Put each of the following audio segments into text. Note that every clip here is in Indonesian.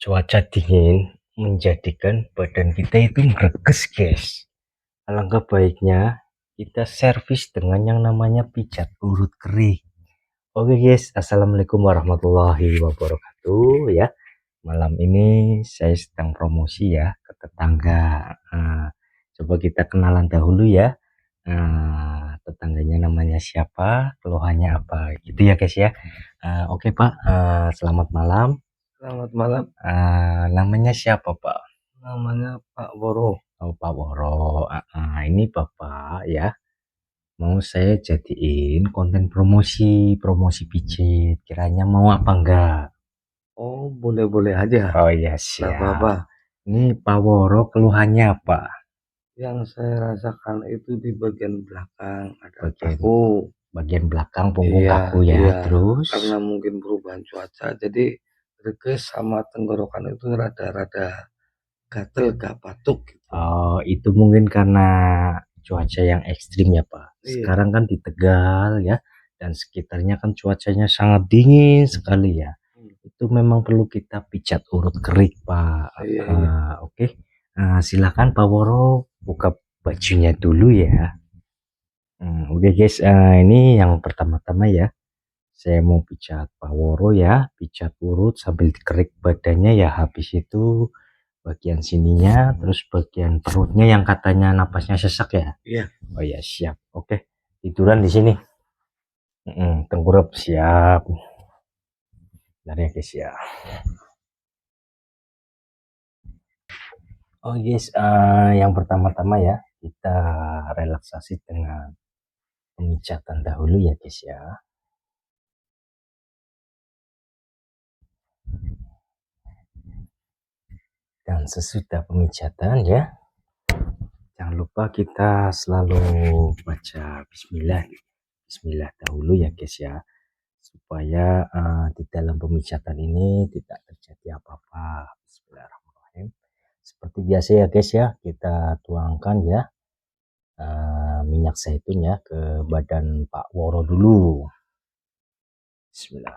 Cuaca dingin menjadikan badan kita itu greges, guys. Alangkah baiknya kita servis dengan yang namanya pijat urut kering. Oke, guys, assalamualaikum warahmatullahi wabarakatuh ya. Malam ini saya sedang promosi ya ke tetangga. Coba kita kenalan dahulu ya. Tetangganya namanya siapa, keluhannya apa, gitu ya, guys ya. Oke, Pak. Selamat malam. Selamat malam. Namanya siapa, Pak? Namanya Pak Woro. Oh, Pak Woro. Ini Bapak ya. Mau saya jadiin konten promosi pijit. Kiranya mau apa enggak? Oh, boleh-boleh aja. Oh iya, Nggak apa-apa. siap. Ini Pak Woro keluhannya apa? Yang saya rasakan itu di bagian belakang ada Bagian kaku. bagian belakang punggung Iya, kaku ya. iya. Terus Karena mungkin perubahan cuaca, jadi greges sama tenggorokan itu rada-rada gatel, gak batuk gitu. itu mungkin karena cuaca yang ekstrim ya, Pak. Iya. Sekarang kan di Tegal ya, dan sekitarnya kan cuacanya sangat dingin sekali ya. Itu memang perlu kita pijat urut kerik, Pak. Iya, iya. Oke. Silakan Pak Woro buka bajunya dulu ya. Oke, guys, ini yang pertama-tama ya. Saya mau pijat Pak Woro ya, pijat urut sambil dikerik badannya ya. Habis itu bagian sininya, terus bagian perutnya yang katanya napasnya sesak ya. Iya. Oh ya, siap. Oke, tiduran di sini. Tengkurap siap. Bentar ya, guys ya. Oh yes, yang pertama-tama ya, kita relaksasi dengan pemijatan dahulu ya, guys ya. Dan sesudah pemijatan ya, jangan lupa kita selalu baca Bismillah. Bismillah dahulu ya, guys ya. Supaya di dalam pemijatan ini tidak terjadi apa-apa. Bismillahirrahmanirrahim. Seperti biasa ya, guys ya, kita tuangkan ya minyak zaitun ya ke badan Pak Woro dulu. Bismillah.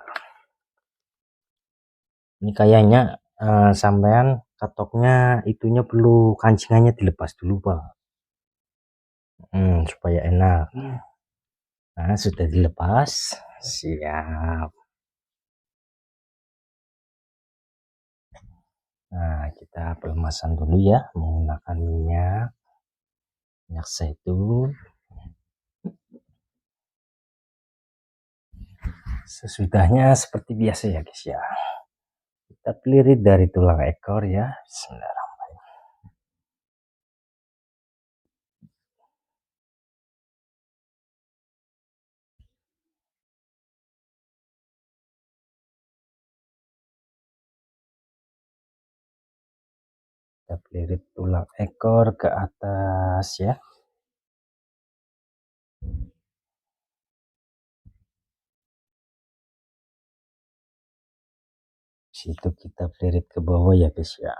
Ini kayaknya sampean katoknya itunya perlu kancingannya dilepas dulu, Pak. Supaya enak. Nah, sudah dilepas. Siap. Nah, kita pelemasan dulu ya menggunakan minyak zaitun. Sesudahnya seperti biasa ya, guys ya. Kita pelirit dari tulang ekor ya. Bismillahirrahmanirrahim. Kita pelirit tulang ekor ke atas ya. Situ kita pelirit ke bawah ya, guys ya.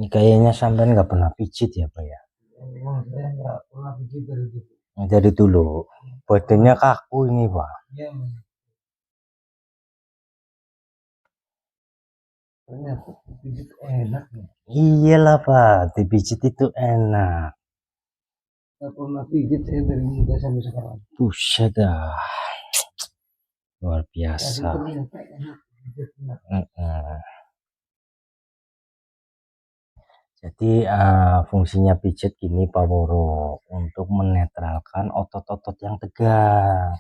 Ini kayaknya sampean nggak pernah pijit ya, Pak ya? Saya nggak pernah pijit dari dulu. Dari dulu. Badannya kaku ini, Pak. Iya. Ternyata pijit enak ya. Iyalah, Pak. Dipijit itu enak. Nggak pernah pijit saya dari muda sampai sekarang. Buset dah. Luar biasa. Ternyata enak. Jadi fungsinya pijat gini, Pak Woro, untuk menetralkan otot-otot yang tegang.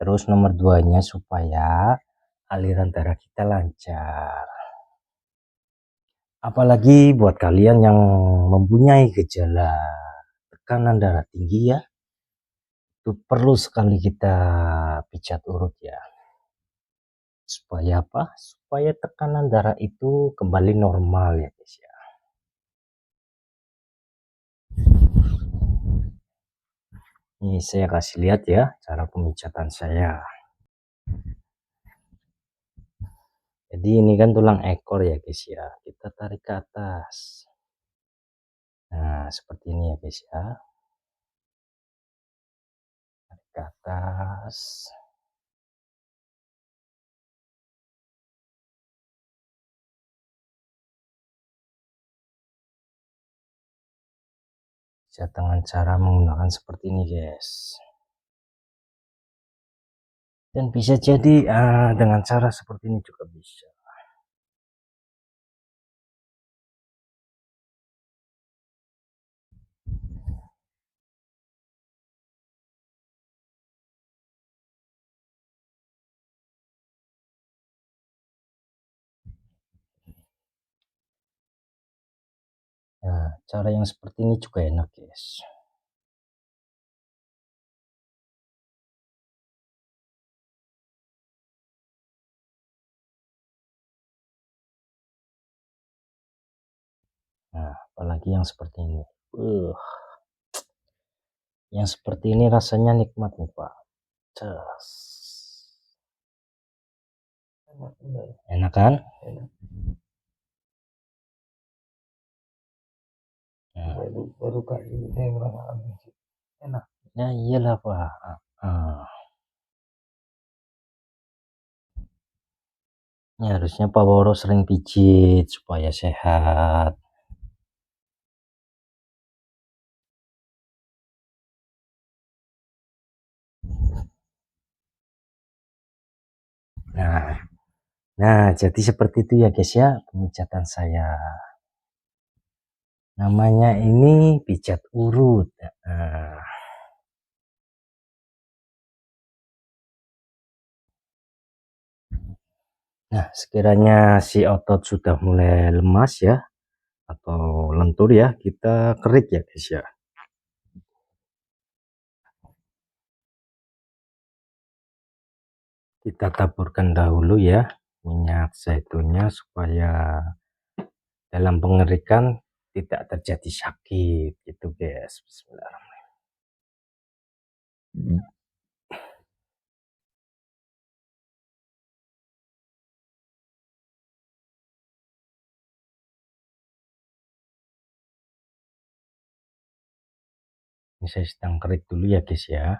Terus nomor duanya supaya aliran darah kita lancar. Apalagi buat kalian yang mempunyai gejala tekanan darah tinggi ya, itu perlu sekali kita pijat urut ya. Supaya apa? Supaya tekanan darah itu kembali normal ya, guys ya. Ini saya kasih lihat ya cara pemijatan saya. Jadi ini kan tulang ekor ya, guys ya. Kita tarik ke atas. Nah, seperti ini ya, guys ya. Tarik ke atas. Bisa dengan cara menggunakan seperti ini guys, dan bisa jadi dengan cara seperti ini juga bisa. Nah, cara yang seperti ini juga enak guys. Nah, apalagi yang seperti ini. Yang seperti ini rasanya nikmat nih Pak. Cas. Enak kan? Enak. Nah, Baru kali ini saya merasakan enak. ya iyalah Pak. Ini harusnya Pak Woro sering pijit supaya sehat. Nah, jadi seperti itu ya guys ya pemijatan saya. Namanya ini pijat urut. Nah, sekiranya si otot sudah mulai lemas ya atau lentur ya, kita kerik ya guys ya. Kita taburkan dahulu ya minyak zaitunnya supaya dalam pengerikan tidak terjadi sakit gitu guys. Bismillahirrahmanirrahim. Ini saya sedang kerik dulu ya guys ya.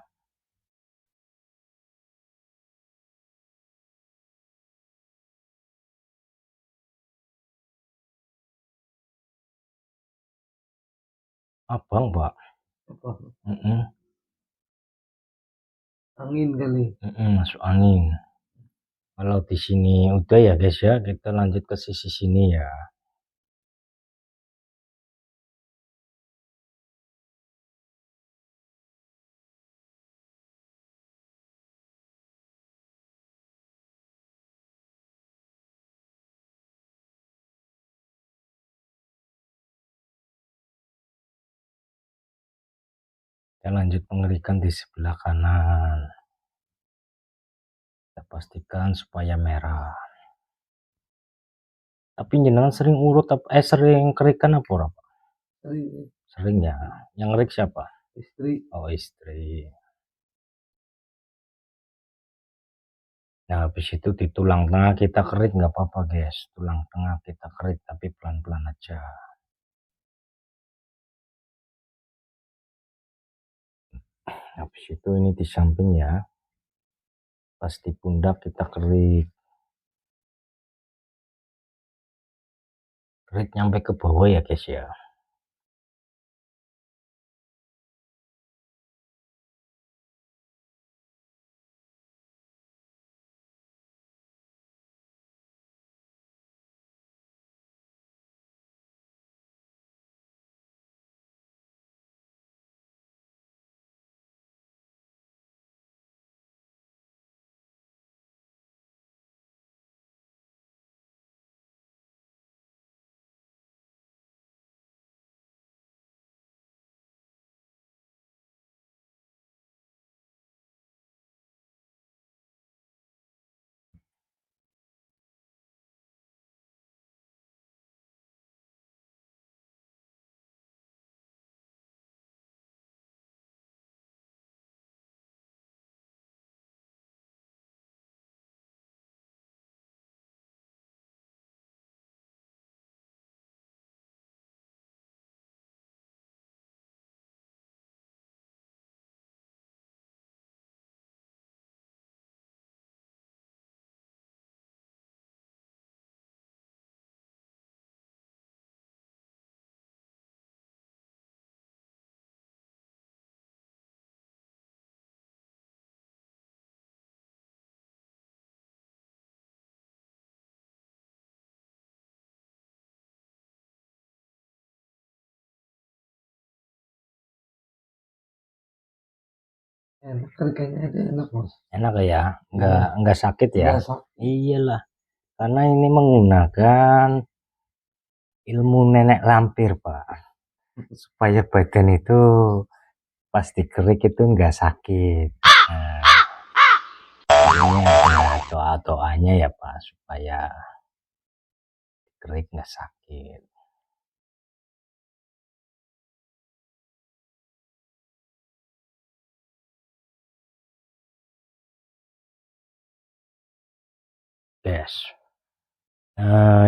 Abang Pak. Apa? Angin kali. Masuk angin. Kalau di sini udah ya guys ya, kita lanjut ke sisi sini ya. Kita lanjut pengerikan di sebelah kanan. Kita pastikan supaya merah. Tapi jenengan sering urut sering kerikan apa ora, Pak? Sering. Sering ya. Yang ngerik siapa? Istri. Oh, istri. Nah, habis itu di tulang tengah kita kerik nggak apa-apa guys. Tulang tengah kita kerik tapi pelan-pelan aja. Habis itu ini di samping ya. Pas di pundak kita kerik. Kerik nyampe ke bawah ya guys ya. Enak kan kayaknya ada enak Mas. Enak ya, nggak sakit ya. Nggak sakit. Iyalah, karena ini menggunakan ilmu nenek lampir Pak, supaya badan itu pasti kerik itu nggak sakit. Nah, ini ada doa-doanya ya Pak, supaya kerik nggak sakit. Guys,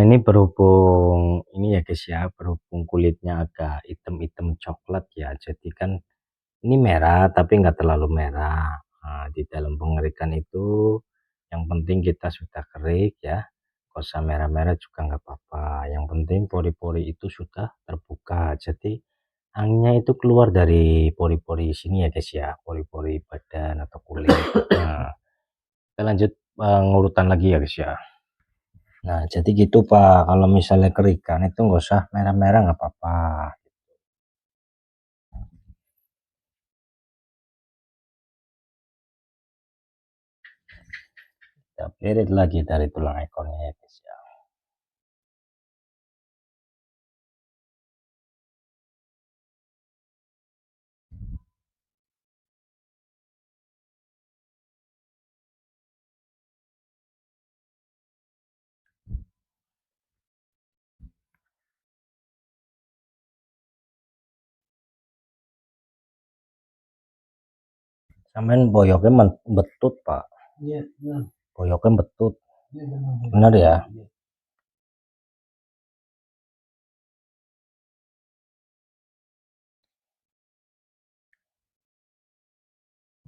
ini berhubung ini ya guys ya, berhubung kulitnya agak hitam-hitam coklat ya, jadi kan ini merah tapi nggak terlalu merah. Nah, di dalam pengerikan itu yang penting kita sudah kerik ya, nggak usah merah-merah juga nggak apa-apa, yang penting pori-pori itu sudah terbuka, jadi anginnya itu keluar dari pori-pori sini ya guys ya, pori-pori badan atau kulit. Nah, kita lanjut ngurutan lagi ya guys ya. Nah, jadi gitu Pak, kalau misalnya kerikan itu nggak usah merah-merah nggak apa-apa. Kita pirit lagi dari tulang ekornya ya guys ya. Sampean boyoknya betut Pak, Iya, benar. boyoknya betut, Iya, benar. benar ya. Iya.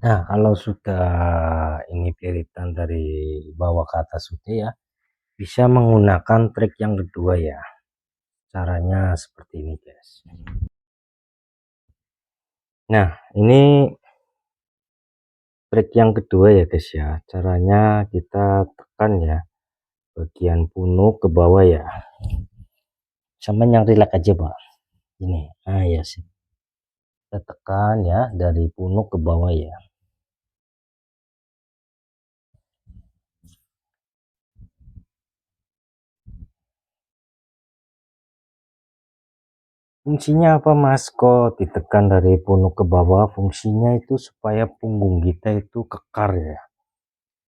Nah, kalau sudah ini piritan dari bawah ke atas sudah ya, bisa menggunakan trik yang kedua ya. Caranya seperti ini guys. Nah, ini trik yang kedua ya guys ya. Caranya kita tekan ya bagian punuk ke bawah ya. Sama yang rileks aja Pak. Ini, ah ya sih. Kita tekan ya dari punuk ke bawah ya. Fungsinya apa Mas? Kok ditekan dari punuk ke bawah? Fungsinya itu supaya punggung kita itu kekar ya.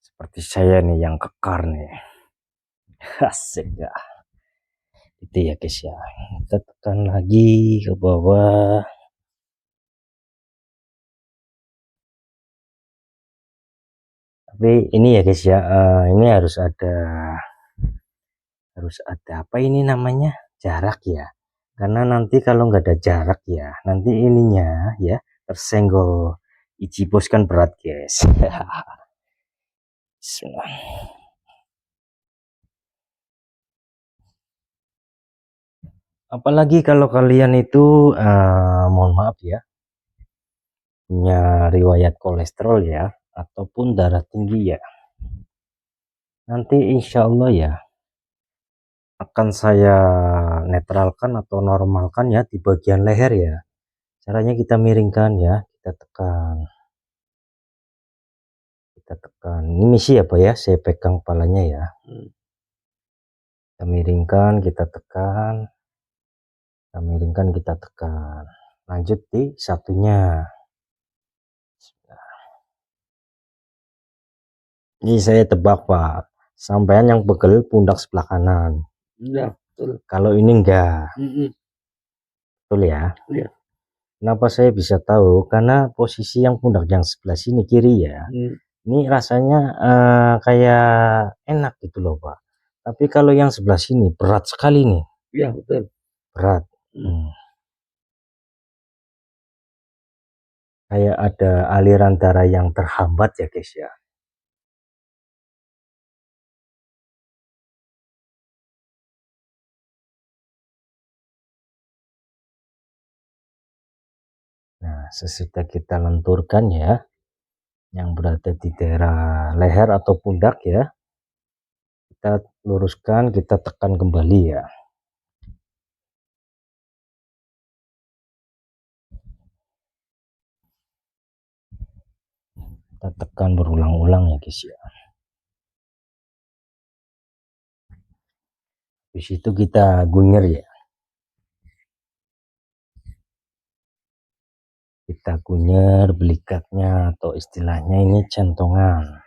Seperti saya nih yang kekar nih. Asik ya. Itu ya guys ya. Kita tekan lagi ke bawah. Tapi ini ya guys ya, ini harus ada apa ini namanya? Jarak ya. Karena nanti kalau nggak ada jarak ya, nanti ininya ya tersenggol. Ijibos kan berat guys. Bismillah. Apalagi kalau kalian itu mohon maaf ya, punya riwayat kolesterol ya, ataupun darah tinggi ya, nanti insya Allah ya akan saya netralkan atau normalkan ya di bagian leher ya. Caranya kita miringkan ya, kita tekan. Ini misi apa ya, saya pegang kepalanya ya. Kita miringkan, kita tekan, kita miringkan, kita tekan. Lanjut di satunya. Ini saya tebak Pak, sampean yang pegel pundak sebelah kanan. Iya, betul. Kalau ini enggak, betul ya. Iya. Kenapa saya bisa tahu? Karena posisi yang pundak yang sebelah sini kiri ya. Ini rasanya kayak enak gitu loh Pak. Tapi kalau yang sebelah sini berat sekali nih. Iya, betul. Berat. Kayak ada aliran darah yang terhambat ya guys ya. Nah, sesudah kita lenturkan ya, yang berada di daerah leher atau pundak ya, kita luruskan, kita tekan kembali ya. kita tekan berulang-ulang ya guys ya. Habis itu kita gunyer ya, kita gunyer belikatnya atau istilahnya ini centongan.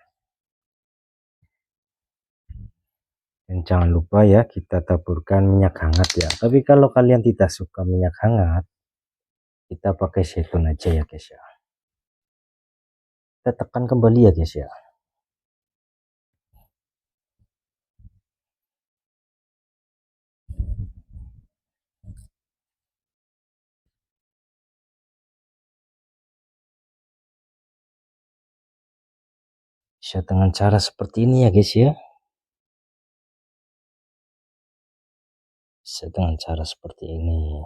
Dan jangan lupa ya kita taburkan minyak hangat ya, tapi kalau kalian tidak suka minyak hangat, kita pakai seton aja ya guys ya. Kita tekan kembali ya guys ya. Bisa dengan cara seperti ini ya guys ya. Bisa dengan cara seperti ini.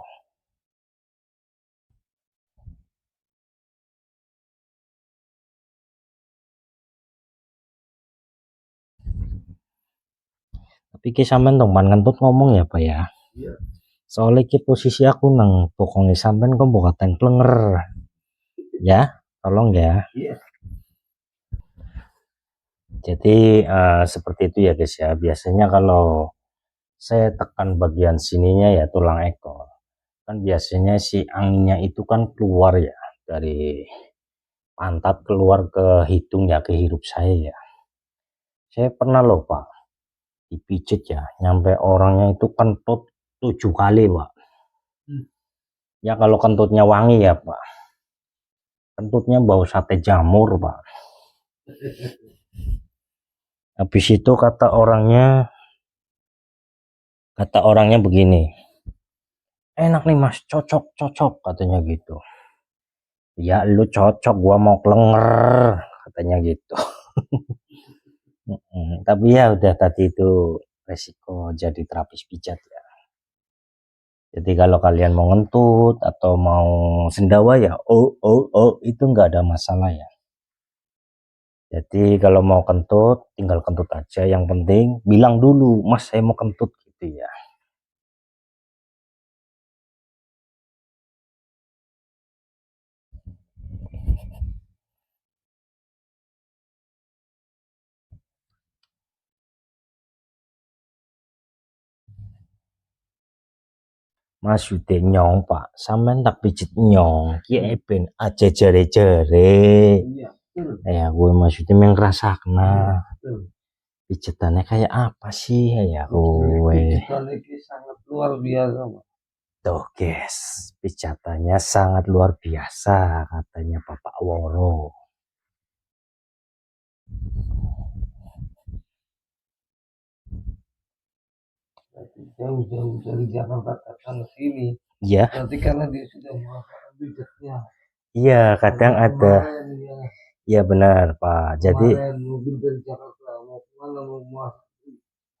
Tapi ki sampean teman ngentut ngomong ya Pak ya. Iya. Soalnya ki posisi aku nang pokoknya sampean kok bukan klenger. Ya, tolong ya. Iya. Jadi seperti itu ya guys ya. Biasanya kalau saya tekan bagian sininya ya tulang ekor, kan biasanya si anginnya itu kan keluar ya dari pantat keluar ke hidung ya, ke hirup saya ya. Saya pernah loh Pak dipijit ya, nyampe orangnya itu kentut 7 kali Pak. Ya kalau kentutnya wangi ya Pak, kentutnya bau sate jamur Pak. Habis itu kata orangnya begini, enak nih mas, cocok katanya gitu. Ya lu cocok, gua mau klenger katanya gitu. Tapi ya udah, tadi itu resiko jadi terapis pijat ya. Jadi kalau kalian mau ngentut atau mau sendawa ya itu nggak ada masalah ya. Jadi kalau mau kentut tinggal kentut aja, yang penting bilang dulu mas saya mau kentut gitu ya. Mas udah nyong Pak, sampean tak pijit nyong ki ben aja jare-jare. Iya. Ya gue maksudnya yang ngerasa kena pijetannya kayak apa sih ya gue. Pijitan ini sangat luar biasa Pak. Tuh guys, pijatannya sangat luar biasa katanya Bapak Woro. Jauh-jauh dari Jakarta datang ke sini. Iya. Berarti karena dia sudah melakukan pijatnya. Iya, kadang ada. Iya benar Pak. Jadi mobil dari Jakarta mau kemana, mau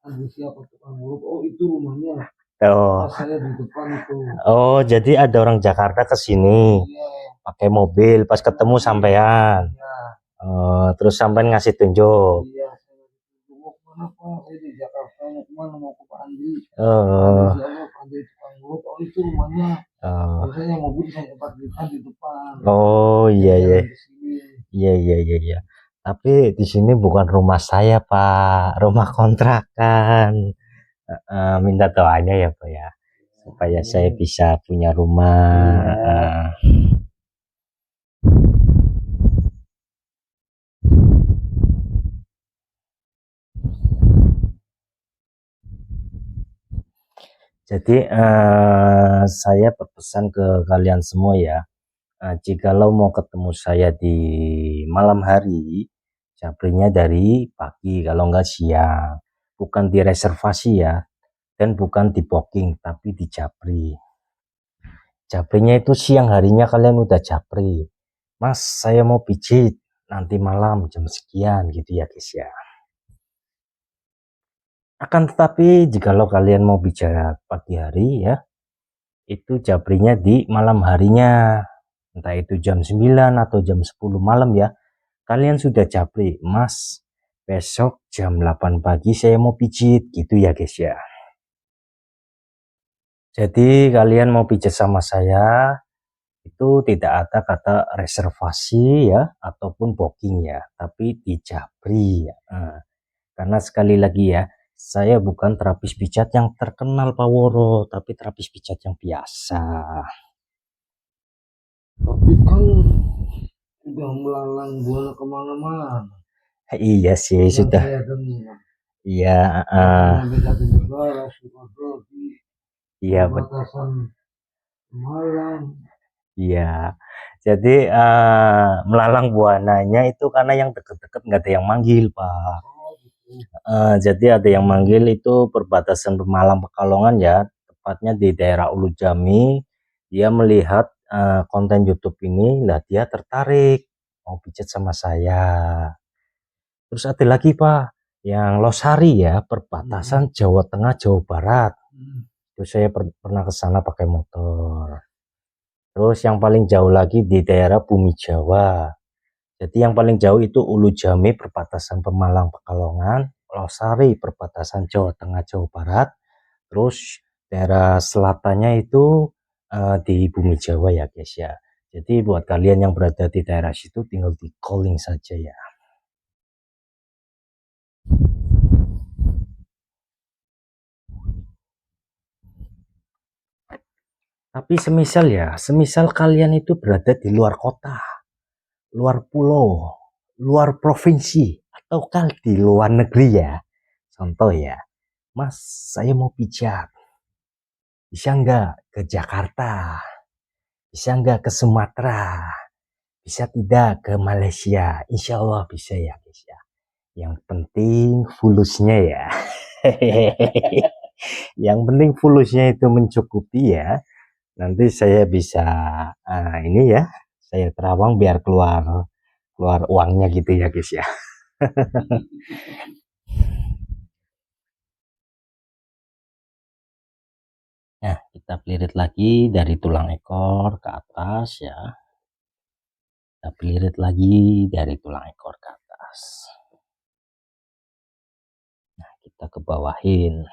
ambil siapa tukang urut, oh itu rumahnya. Oh. Saya di depan itu. Oh, jadi ada orang Jakarta ke sini. Iya. Pakai mobil, pas ketemu sampean. Iya. Terus sampean ngasih tunjuk. Iya, saya mau kemana Pak? Saya di Jakarta, mau kemana, mau ke Pak Andi. Pak Andi tukang urut, oh itu rumahnya. Biasanya mobil saya parkirkan di depan. Oh iya iya. Iya. Tapi di sini bukan rumah saya Pak, rumah kontrakan. Minta doanya ya Pak ya, supaya saya bisa punya rumah. Jadi saya berpesan ke kalian semua ya, jikalau mau ketemu saya di malam hari, japrinya dari pagi kalau enggak siang, bukan direservasi ya, dan bukan di booking tapi di japri. Japrinya itu siang harinya kalian udah japri, mas saya mau pijit nanti malam jam sekian gitu ya guys ya. Akan tetapi jikalau kalian mau bicara pagi hari ya, itu japrinya di malam harinya, entah itu jam 9 atau jam 10 malam ya. Kalian sudah japri, mas besok jam 8 pagi saya mau pijit gitu ya guys ya. Jadi kalian mau pijat sama saya itu tidak ada kata reservasi ya ataupun booking ya, tapi dijabri ya. Karena sekali lagi ya, saya bukan terapis pijat yang terkenal Pak Woro, tapi terapis pijat yang biasa. Tapi kan sudah melalang buana kemana-mana. Iya sih, Yang sudah. saya dengar. Iya, Satu negara, Sukabumi, iya betul. perbatasan Malang. Iya. Jadi melalang buananya itu karena yang deket-deket nggak ada yang manggil, Pak. Oh, gitu. Jadi ada yang manggil itu perbatasan Pemalang Pekalongan ya, tepatnya di daerah Ulu Jami. Dia melihat konten YouTube ini, lah dia tertarik mau pijat sama saya. Terus ada lagi Pak, yang Losari ya, perbatasan Jawa Tengah Jawa Barat. Terus saya pernah ke sana pakai motor. Terus yang paling jauh lagi di daerah Bumi Jawa. Jadi yang paling jauh itu Ulu Jami perbatasan Pemalang Pekalongan, Losari perbatasan Jawa Tengah Jawa Barat, terus daerah selatannya itu di Bumi Jawa ya guys ya. Jadi buat kalian yang berada di daerah situ tinggal di calling saja ya. Tapi semisal kalian itu berada di luar kota, luar pulau, luar provinsi, atau di luar negeri ya. Contoh ya, Mas, saya mau pijat. Bisa nggak ke Jakarta? Bisa nggak ke Sumatera? Bisa tidak ke Malaysia? Insya Allah bisa ya guys ya. Yang penting fulusnya ya. Yang penting fulusnya itu mencukupi ya. Nanti saya bisa ini ya. Saya terawang biar keluar uangnya gitu ya guys ya. Nah, kita pelirit lagi dari tulang ekor ke atas ya. Kita pelirit lagi dari tulang ekor ke atas. Nah, kita ke bawahin.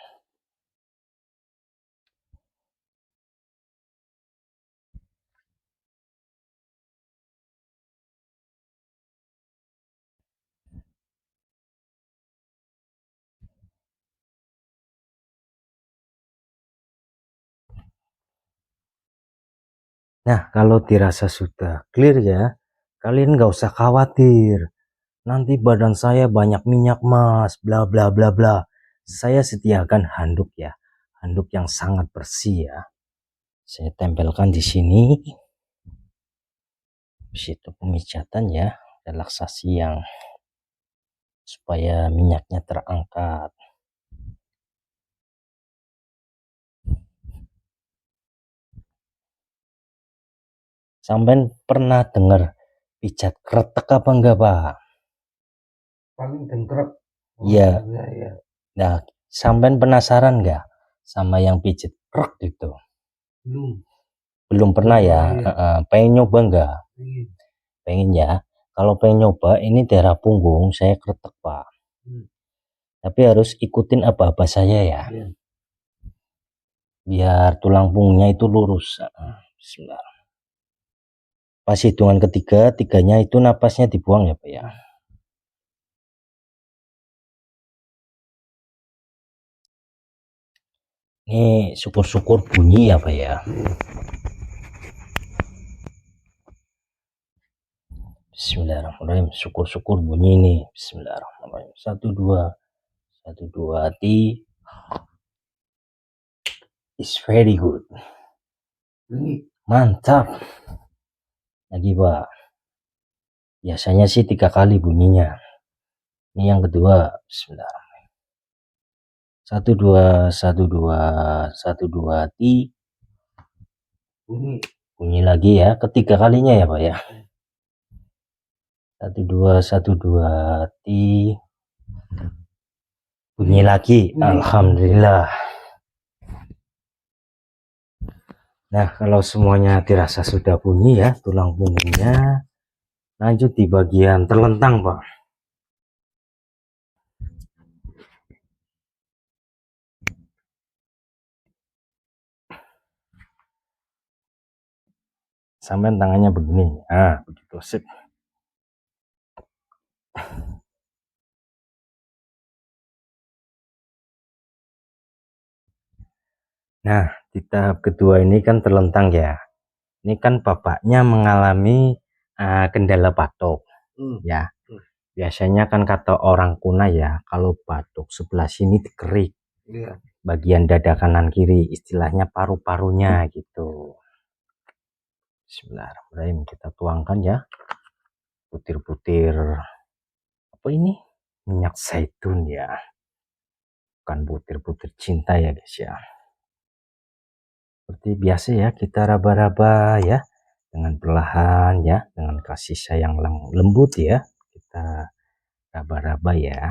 Nah, kalau dirasa sudah clear ya, kalian nggak usah khawatir. Nanti badan saya banyak minyak mas, bla bla bla bla. Saya sediakan handuk ya, handuk yang sangat bersih ya. Saya tempelkan di sini. Situ pemijatan ya, relaksasi yang supaya minyaknya terangkat. Sampai pernah dengar pijat kretek apa enggak Pak? Paling dengkrek. Iya. Ya. Nah, sampai penasaran enggak sama yang pijat krek gitu? Belum pernah ya? Pengen nyoba enggak? Pengen ya. Kalau pengen nyoba, ini daerah punggung saya kretek Pak. Tapi harus ikutin apa-apa saya ya. Biar tulang punggungnya itu lurus. Bismillah. Pas hitungan ketiga, tiganya itu napasnya dibuang ya Pak ya. Ini syukur-syukur bunyi ya Pak ya. Bismillahirrahmanirrahim. Syukur-syukur bunyi ini. Bismillahirrahmanirrahim. 1 2 T is very good. Mantap. Lagi Pak. Biasanya sih 3 kali bunyinya. Ini yang kedua. Bismillahirrahmanirrahim. 1 2 T. Bunyi lagi ya. Ketiga kalinya ya Pak ya. 1 2 T. Bunyi lagi. Alhamdulillah. Nah, kalau semuanya dirasa sudah bunyi ya tulang punggungnya, lanjut di bagian terlentang Pak. Sampai tangannya begini. Nah, begitu sip. Nah, di tahap kedua ini kan terlentang ya. Ini kan bapaknya mengalami kendala batuk. Ya. Biasanya kan kata orang kuna ya, kalau batuk sebelah sini dikerik. Iya. Bagian dada kanan kiri, istilahnya paru-parunya gitu. Bismillahirrahmanirrahim, kita tuangkan ya. Butir-butir apa ini? Minyak zaitun ya. Bukan butir-butir cinta ya guys ya. Seperti biasa ya, kita raba-raba ya. Dengan perlahan ya, dengan kasih sayang lembut ya. Kita raba-raba ya.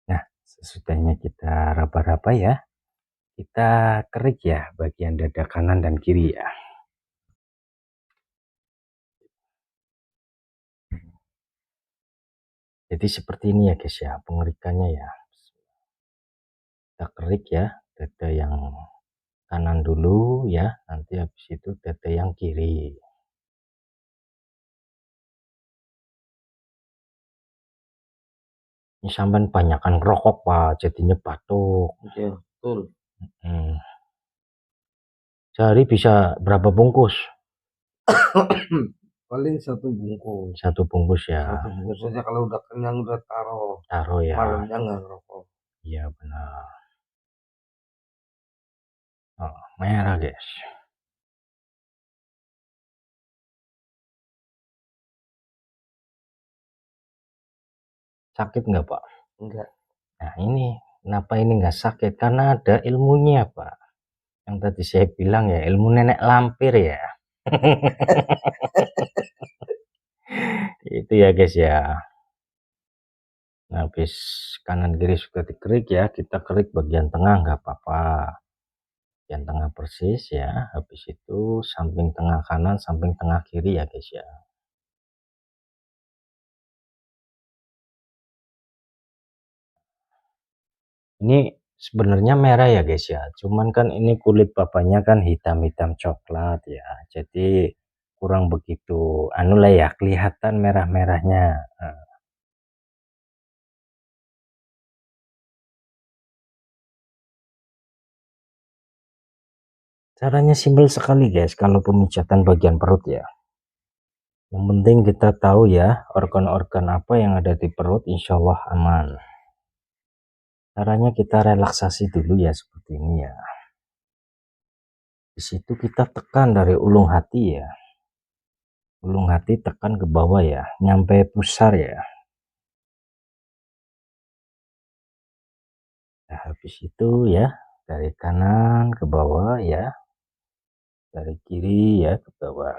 Nah, sesudahnya kita raba-raba ya, kita kerik ya bagian dada kanan dan kiri ya. Jadi seperti ini ya guys ya, pengerikannya ya. Kita kerik ya dada yang kanan dulu ya, nanti habis itu dada yang kiri. Ini sampai banyakkan rokok pak, jadinya batuk. Iya, betul. Sehari bisa berapa bungkus? Paling satu bungkus. Satu bungkus ya. Satu bungkus saja, kalau udah kenyang udah taruh ya. malamnya nggak ngerokok. Iya benar. Oh, merah guys. Sakit nggak pak? Enggak. Nah ini kenapa ini nggak sakit? Karena ada ilmunya pak. Yang tadi saya bilang ya, ilmu nenek lampir ya. Itu ya guys ya. Nah, habis kanan kiri sudah dikerik ya, kita kerik bagian tengah nggak apa-apa. Bagian tengah persis ya. Habis itu samping tengah kanan, samping tengah kiri ya guys ya. Ini sebenarnya merah ya guys ya, cuman kan ini kulit bapaknya kan hitam-hitam coklat ya, jadi kurang begitu anu lah ya, kelihatan merah-merahnya. Caranya simpel sekali guys kalau pemijatan bagian perut ya. Yang penting kita tahu ya organ-organ apa yang ada di perut, insya Allah aman. Caranya kita relaksasi dulu ya seperti ini ya. Di situ kita tekan dari ulung hati ya. Ulung hati tekan ke bawah ya, nyampe pusar ya. Nah, habis itu ya dari kanan ke bawah ya, dari kiri ya ke bawah.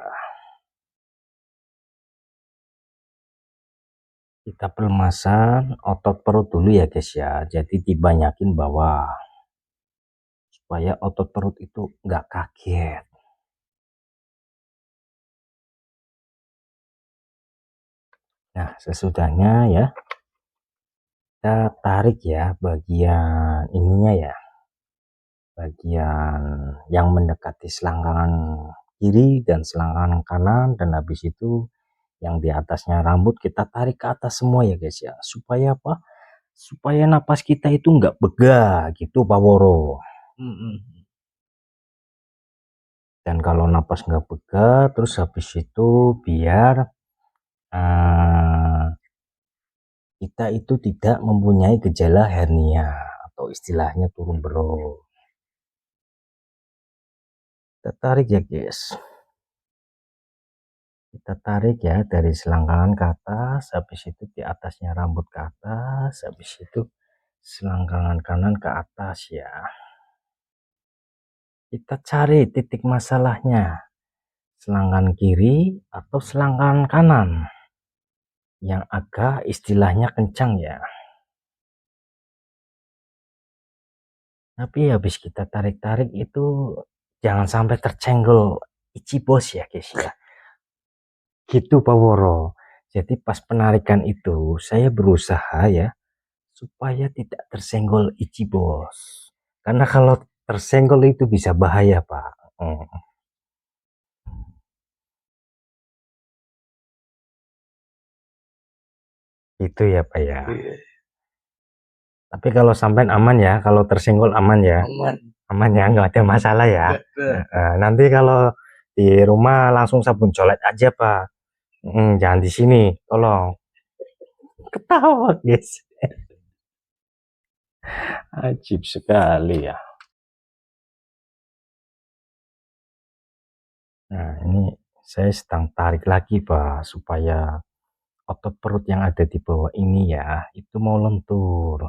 Kita pelemasan otot perut dulu ya guys ya, jadi dibanyakin bawah supaya otot perut itu nggak kaget. Nah, sesudahnya ya, kita tarik ya bagian ininya ya, bagian yang mendekati selangkangan kiri dan selangkangan kanan, dan habis itu yang di atasnya rambut kita tarik ke atas semua ya guys ya, supaya apa? Supaya napas kita itu nggak bega gitu Pak Woro. Dan kalau napas nggak bega, terus habis itu biar kita itu tidak mempunyai gejala hernia atau istilahnya turun berok. Kita tarik ya guys, kita tarik ya dari selangkangan ke atas, habis itu di atasnya rambut ke atas, habis itu selangkangan kanan ke atas ya. Kita cari titik masalahnya, selangkangan kiri atau selangkangan kanan yang agak istilahnya kencang ya. Tapi habis kita tarik-tarik itu jangan sampai tercenggol ici bos ya guys ya. Gitu Pak Woro. Jadi pas penarikan itu saya berusaha ya supaya tidak tersenggol Ichi bos. Karena kalau tersenggol itu bisa bahaya Pak. Itu ya Pak ya. Iya. Tapi kalau sampai aman ya, kalau tersenggol aman ya. Aman. Aman ya, nggak ada masalah ya. Nanti kalau di rumah langsung sabun colet aja Pak. Jangan di sini, tolong. Ketawa guys. Ajib sekali ya. Nah ini saya sedang tarik lagi Pak, supaya otot perut yang ada di bawah ini ya, itu mau lentur.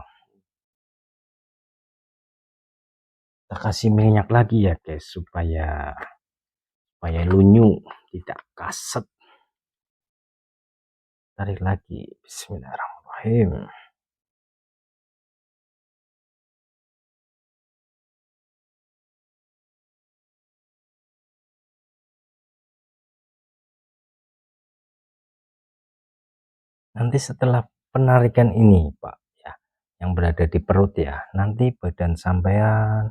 Kita kasih minyak lagi ya guys, supaya lunyu, tidak kaset. Tarik lagi, bismillahirrahmanirrahim. Nanti setelah penarikan ini Pak ya, yang berada di perut ya, nanti badan sampean,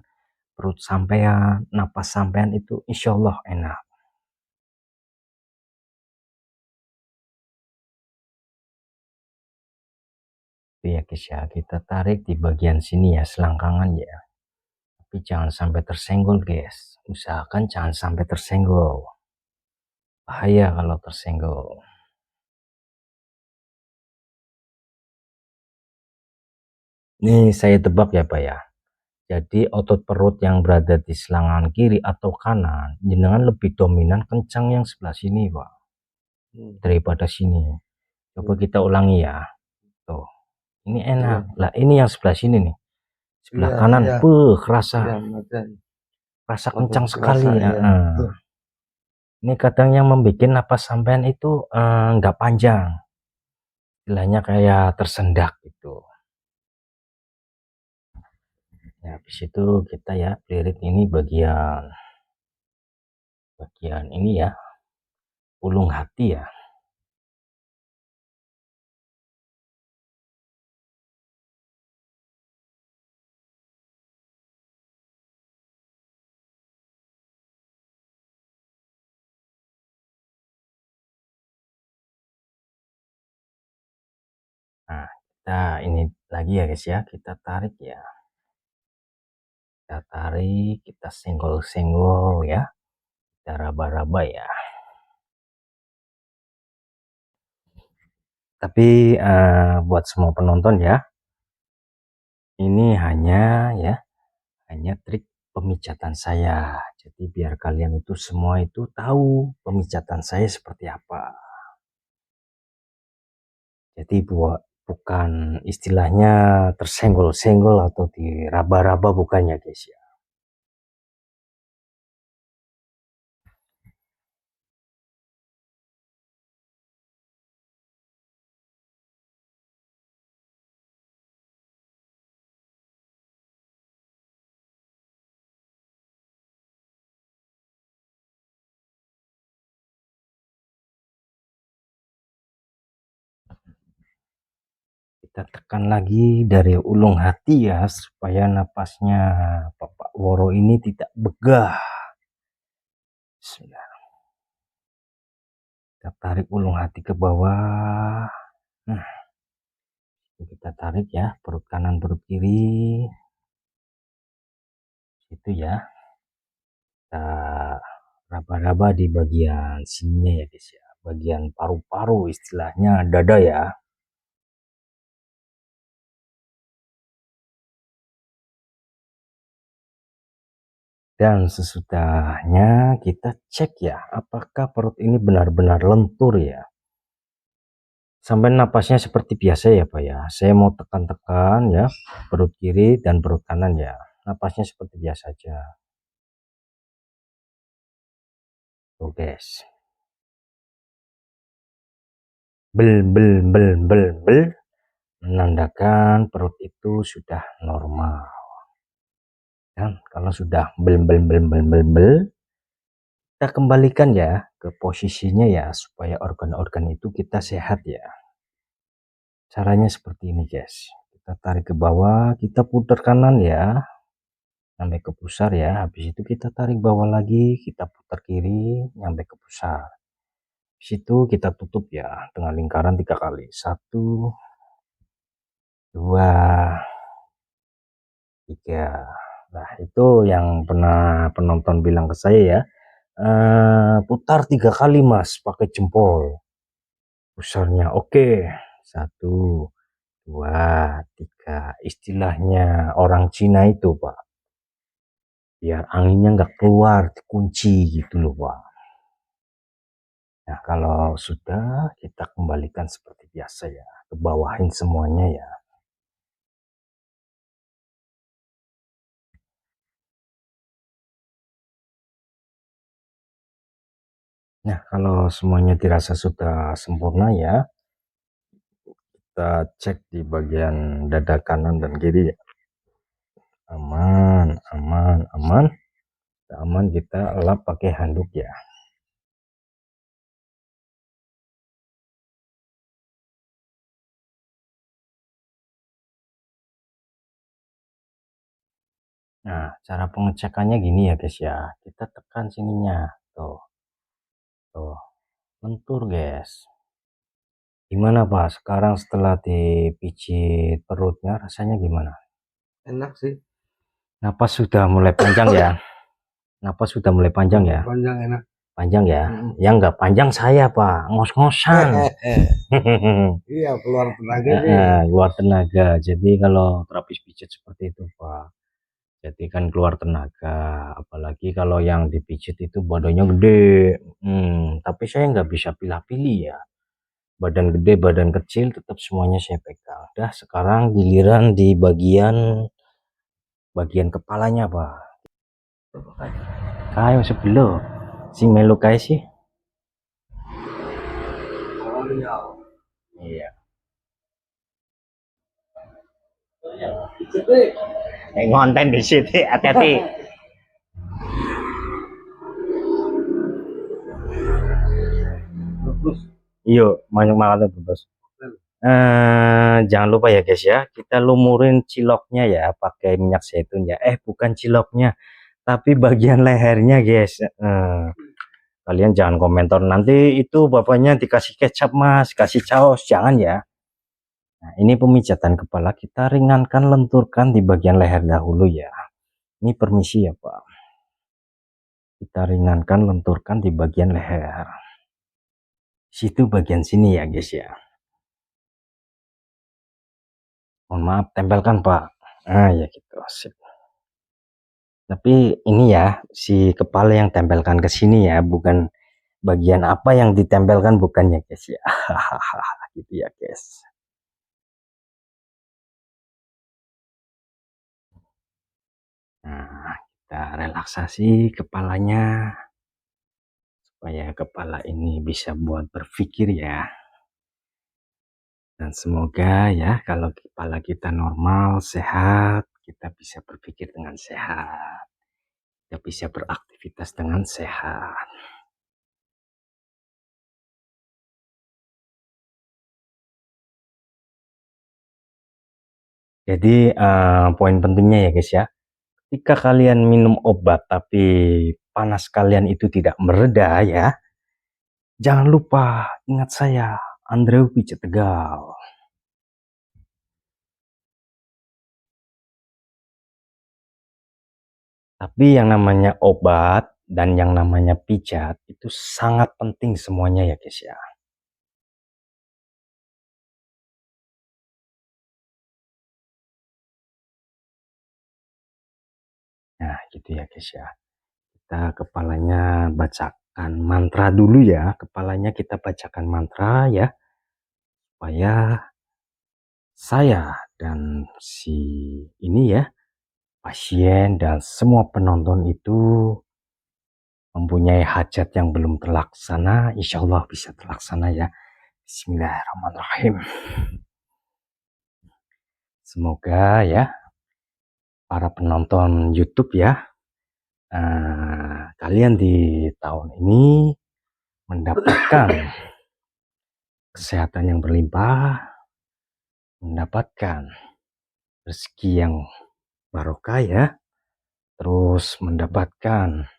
perut sampean, napas sampean itu insya Allah enak. Itu ya guys ya, kita tarik di bagian sini ya, selangkangan ya. Tapi jangan sampai tersenggol guys, usahakan jangan sampai tersenggol. Bahaya kalau tersenggol. Nih saya tebak ya Pak ya. Jadi otot perut yang berada di selangkangan kiri atau kanan, jenengan lebih dominan kencang yang sebelah sini Pak, daripada sini. Coba kita ulangi ya. Tuh, ini enak. Lah ini yang sebelah sini nih. Sebelah kanan, kerasa. Rasa kencang sekali ya. Ini kadang yang membuat napas sampean itu nggak panjang. Istilahnya kayak tersendak gitu. Nah, habis itu kita ya lirik ini bagian ini ya, ulung hati ya. Nah, kita ini lagi ya guys ya, kita tarik ya. Kita tarik, kita senggol-senggol ya. Kita raba-raba ya. Tapi buat semua penonton ya, ini hanya trik pemijatan saya. Jadi biar kalian itu semua itu tahu pemijatan saya seperti apa. Jadi bukan istilahnya tersenggol-senggol atau diraba-raba, bukannya guys ya. Kita tekan lagi dari ulung hati ya, supaya napasnya Bapak Woro ini tidak begah. Bismillah. Kita tarik ulung hati ke bawah. Nah, kita tarik ya, perut kanan, perut kiri. Itu ya. Kita raba-raba di bagian sininya ya guys ya. Bagian paru-paru, istilahnya dada ya. Dan sesudahnya kita cek ya, apakah perut ini benar-benar lentur ya. Sampai napasnya seperti biasa ya Pak ya. Saya mau tekan-tekan ya, perut kiri dan perut kanan ya. Napasnya seperti biasa aja. Tuh guys. Bel bel bel bel bel, menandakan perut itu sudah normal. Dan kalau sudah bel bel bel bel bel bel, kita kembalikan ya ke posisinya ya, supaya organ-organ itu kita sehat ya. Caranya seperti ini guys, kita tarik ke bawah, kita putar kanan ya sampai ke pusar ya. Habis itu kita tarik bawah lagi, kita putar kiri sampai ke pusar. Habis itu kita tutup ya dengan lingkaran 3 kali. 1, 2, 3. Nah itu yang pernah penonton bilang ke saya ya, putar 3 kali mas pakai jempol pusarnya. Oke, 1, 2, 3. Istilahnya orang Cina itu pak, biar anginnya nggak keluar, dikunci gitu loh pak. Nah kalau sudah, kita kembalikan seperti biasa ya, ke bawahin semuanya ya. Nah kalau semuanya dirasa sudah sempurna ya, kita cek di bagian dada kanan dan kiri ya. Aman, aman, aman. Aman, kita lap pakai handuk ya. Nah cara pengecekannya gini ya guys ya, kita tekan sininya tuh, tuh lentur guys. Gimana pak sekarang setelah dipijit perutnya, rasanya gimana? Enak sih. Napas sudah mulai panjang ya? Napas sudah mulai panjang ya? Panjang, enak. Panjang ya? Yang nggak panjang saya pak, ngos-ngosan. Iya, keluar tenaga sih. Keluar tenaga. Jadi kalau terapis pijat seperti itu pak, jadi kan keluar tenaga. Apalagi kalau yang dipijit itu badannya gede. Tapi saya nggak bisa pilih-pilih ya, badan gede badan kecil tetap semuanya saya pegang. Dah sekarang giliran di bagian kepalanya pak. Kayo sebelum sing melu kae sih. Iya. Ngonten di situ, hati-hati. Iya, banyak banget bos. Jangan lupa ya guys ya, kita lumurin ciloknya ya pakai minyak zaitun ya. Bukan ciloknya, tapi bagian lehernya guys. Kalian jangan komentar nanti itu bapaknya dikasih kecap mas, kasih saus, jangan ya. Nah ini pemijatan kepala, kita ringankan, lenturkan di bagian leher dahulu ya. Ini permisi ya pak, kita ringankan, lenturkan di bagian leher. Situ bagian sini ya guys ya. Mohon maaf, tempelkan pak. Nah ya gitu, sip. Tapi ini ya, si kepala yang tempelkan ke sini ya, bukan bagian apa yang ditempelkan, bukan ya guys ya. Gitu ya guys. Nah kita relaksasi kepalanya supaya kepala ini bisa buat berpikir ya. Dan semoga ya kalau kepala kita normal, sehat, kita bisa berpikir dengan sehat, kita bisa beraktivitas dengan sehat. Jadi poin pentingnya ya guys ya, ketika kalian minum obat tapi panas kalian itu tidak mereda ya, jangan lupa ingat saya, Andrew Pijat Tegal. Tapi yang namanya obat dan yang namanya pijat itu sangat penting semuanya ya guys ya. Nah gitu ya guys ya. Kita kepalanya bacakan mantra dulu ya. Kepalanya kita bacakan mantra ya. Supaya saya dan si ini ya, pasien dan semua penonton itu mempunyai hajat yang belum terlaksana, insya Allah bisa terlaksana ya. Bismillahirrahmanirrahim. Semoga ya para penonton YouTube ya, kalian di tahun ini mendapatkan kesehatan yang berlimpah, mendapatkan rezeki yang barokah ya, terus mendapatkan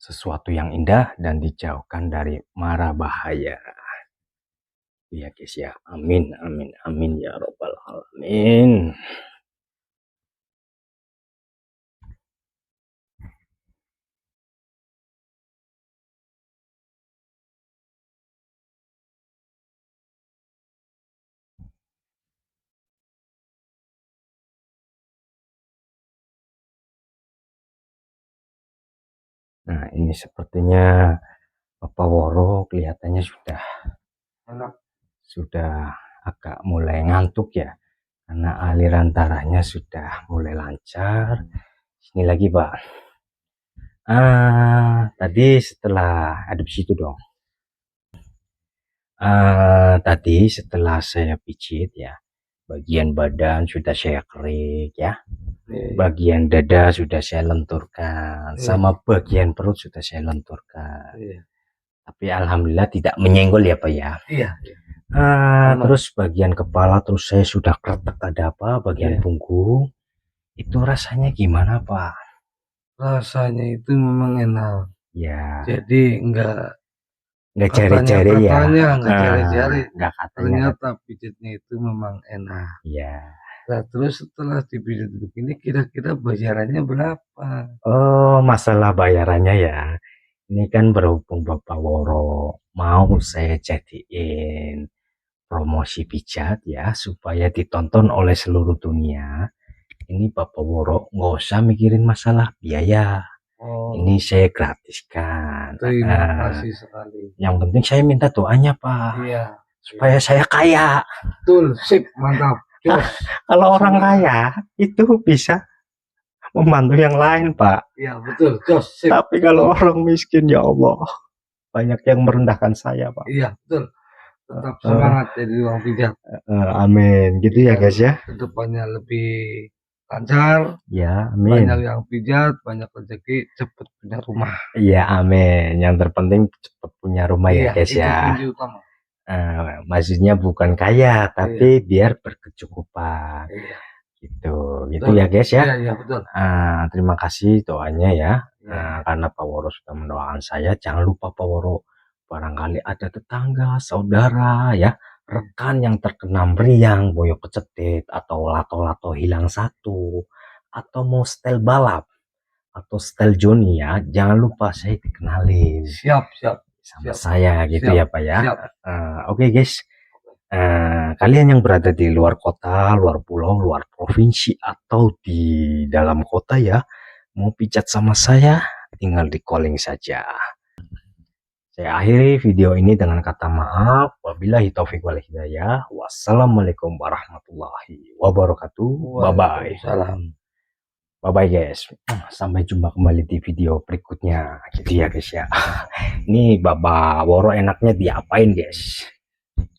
sesuatu yang indah dan dijauhkan dari mara bahaya. Ya guys ya, amin amin amin ya robbal alamin. Nah ini sepertinya Bapak Woro kelihatannya sudah agak mulai ngantuk ya, karena aliran darahnya sudah mulai lancar. Sini lagi Pak. Tadi setelah ada di situ dong. Tadi setelah saya pijit ya, bagian badan sudah saya kerik ya, bagian dada sudah saya lenturkan, sama bagian perut sudah saya lenturkan. Tapi alhamdulillah tidak menyenggol ya Pak ya. Terus bagian kepala terus saya sudah kretek ada apa, bagian punggung itu rasanya gimana Pak? Rasanya itu memang enak ya, jadi enggak cari-cari ya, enggak cari-cari, enggak katanya, ternyata pijitnya itu memang enak ya. Nah terus setelah dipijit begini kira-kira bayarannya berapa? Oh masalah bayarannya ya, ini kan berhubung Bapak Woro mau saya jadiin promosi pijat ya, supaya ditonton oleh seluruh dunia. Ini Bapak Woro nggak usah mikirin masalah biaya. Ini saya gratiskan. Terima kasih sekali. Yang penting saya minta doanya Pak. Iya. Supaya saya kaya. Betul, sip, mantap. Kalau orang kaya itu bisa membantu yang lain Pak. Iya betul, sip. Tapi kalau orang miskin ya Allah, banyak yang merendahkan saya Pak. Iya betul. Tetap semangat jadi uang pijat. Amin, gitu ya guys ya. Kedepannya lebih lancar. Ya, amin. Banyak yang pijat, banyak rezeki, cepet punya rumah. Iya, amin. Yang terpenting cepet punya rumah ya guys ya. Itu utama. Maksudnya bukan kaya, tapi biar berkecukupan. Gitu ya guys ya. Iya betul. Terima kasih doanya ya. Karena Pak Woro sudah mendoakan saya. Jangan lupa Pak Woro, barangkali ada tetangga, saudara ya, rekan yang terkena meriang, boyok kecetit, atau lato-lato hilang satu, atau mau setel balap atau setel Joni ya, jangan lupa saya dikenalin. Siap sama saya gitu ya Pak ya. Oke guys, kalian yang berada di luar kota, luar pulau, luar provinsi, atau di dalam kota ya, mau pijat sama saya tinggal di calling saja. Saya akhiri video ini dengan kata maaf. Wabillahi taufiq wal hidayah. Wassalamualaikum warahmatullahi wabarakatuh. Bye bye. Salam. Bye bye guys. Sampai jumpa kembali di video berikutnya. Gitu ya guys ya. Ini Bapak Woro enaknya diapain guys?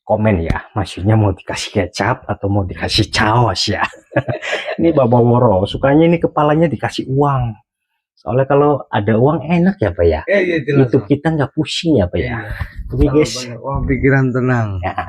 Komen ya. Maksudnya mau dikasih kecap atau mau dikasih caos ya. Ini Bapak Woro sukanya ini kepalanya dikasih uang. Soalnya kalau ada uang enak ya Pak ya. Jelas, itu kita nggak pusing ya Pak ya. Oke guys. Uang pikiran tenang. Ya.